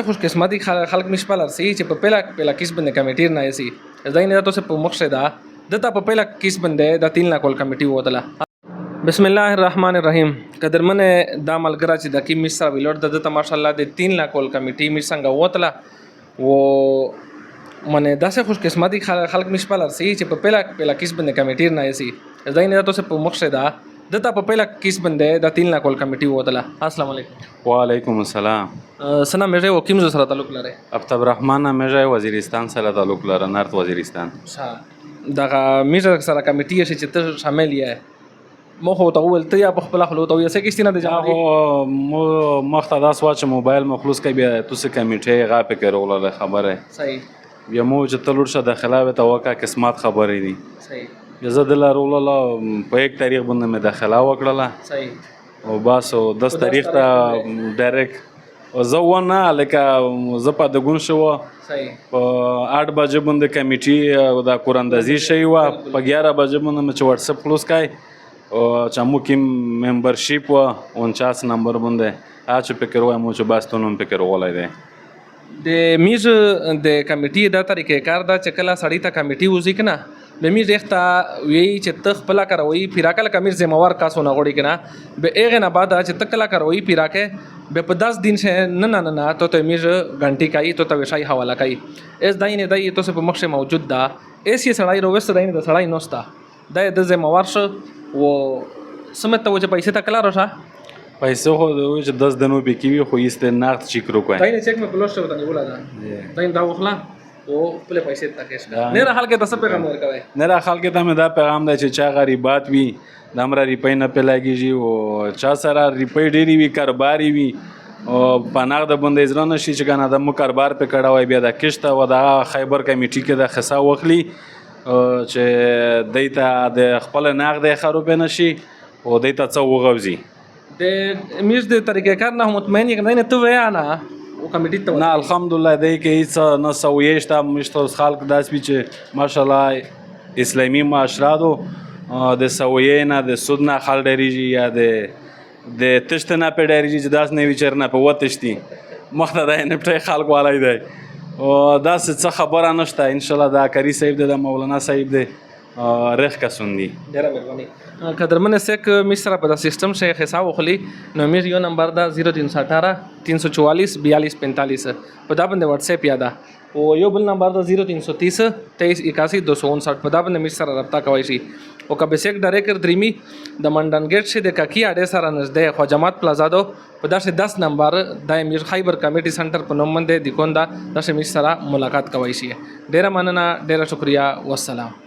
خوش قسمتي خلک مشپل ارسي چې په پیلا کیس باندې کمیټیر نه سي ځای نه تاسو په مخ ده دته په پیلا کیس باندې د 3 لاک ول کمیټي وته بسم الله الرحمن الرحیم قدرمن د ملګرا چې د کی مصر ویلور دته ماشاءالله د 3 لاک ول کمیټي مې څنګه وته و منه داسه خوش قسمتي خلک مشپل ارسي چې په پیلا کیس باندې کمیټیر نه سي ځای نه تاسو په مخ ده دته په پیلا کیس باندې د 3 لاک ول کمیټي وته السلام علیکم وعلیکم السلام سنا میرے وکیم ز سره تعلق لري افتاب الرحمن میرے وزیرستان سره تعلق لري نارت وزیرستان دغه میرے سره کمیټي چې ته شامل یې مخ ته ول ته یا په خپل خلو ته یې سکه ستنه د جامعه مختداس واچ موبایل مخلوص کوي بیا تاسو کمیټي غا په کړول خبره صحیح بیا مو چې تلور شه داخله به توقع قسمت خبرې دي صحیح زه د لارول په یک تاریخ باندې مې داخله وکړله صحیح او باسو 10 تاریخ ته ډایرکټ زه ونه لکه زه په دګون شو صحیح په 8 بجې باندې کمیټي د قراندازي شي و په 11 بجې باندې مې واتس اپ کلوز کای او چې مو کې ممبرشپ و 49 نمبر باندې اچ فکر وای مو چې باستونم فکر ولای دی د میز د کمیټي د طریقې کار دا چې کله سړی ته کمیټي وځي کنه د میز ریخته وی چې ته خپل کاروي پیراکل کمیر ذمہوار کاسونه غوړي کنه به هغه نه بعد چې تکلا کاروي پیراکه به په 10 دن سے نه ته میز غنټي کوي ته وشای حواله کوي اس داینه دای ته په مخ موجود دا ایس یې سړی روست داینه د سړی نوستا د ذمہوار شو و سمته و چې پیسې تکلا راشه پیسې خو چې 10 دنو به کیوي خو یې نقد چیک رو کوي داینه چیک مې بلوش ته نیولا دا داینه دا وخلا او خپل پیسې تکیش نه را حال کې تاسو پیغام ورکوي نه را حال کې ته مې دا پیغام دی چې چا غریبات وي د امر ریپای نه پلاګیږي او چا سره ریپای ډېری وي کاروباري وي او پناه د بندې ځرا نشي چې کنه د مو کاروبار په کړه وای بیا د کشته و د خیبر کمیټي کې د خصا وخلی چې دیتا د خپل نقد خروب نشي او دیتا څو وغوزي د میز د طریقې کار نه مطمئن یې نه ته ویا نه او کمیټي ته نه الحمدلله دی کې هیڅ نه سویش ته مشترک خلق داس چې ماشاءالله اسلامي معاشراتو د سویې نه د سود نه خل ډریږي یا د تشت نه په ډریږي چې داس نه ویچر نه په وتشتي مخته د نه په خلق والای دی او داس څه خبره نشته ان شاء الله دا کری صاحب د مولانا صاحب دی رخ کسوندی ډیره مهرباني قدرمن سیک مصر په سیستم شیخ حساب وخلی نو میر یو نمبر دا 0318 344 4245 په دا باندې واتس اپ یاده او یو بل نمبر دا 0330 23 81 259 په دا باندې مصر رابطه کوي شي او کبه سیک ډایرکټر دریمی د منډن گیټ شه د کاکی اډه سره نږدې خو جماعت پلازا دو په داسه 10 نمبر د امیر خیبر کمیټي سنټر په نوم باندې د کوندا داسه مصر ملاقات کوي شي ډیره مننه ډیره شکریا والسلام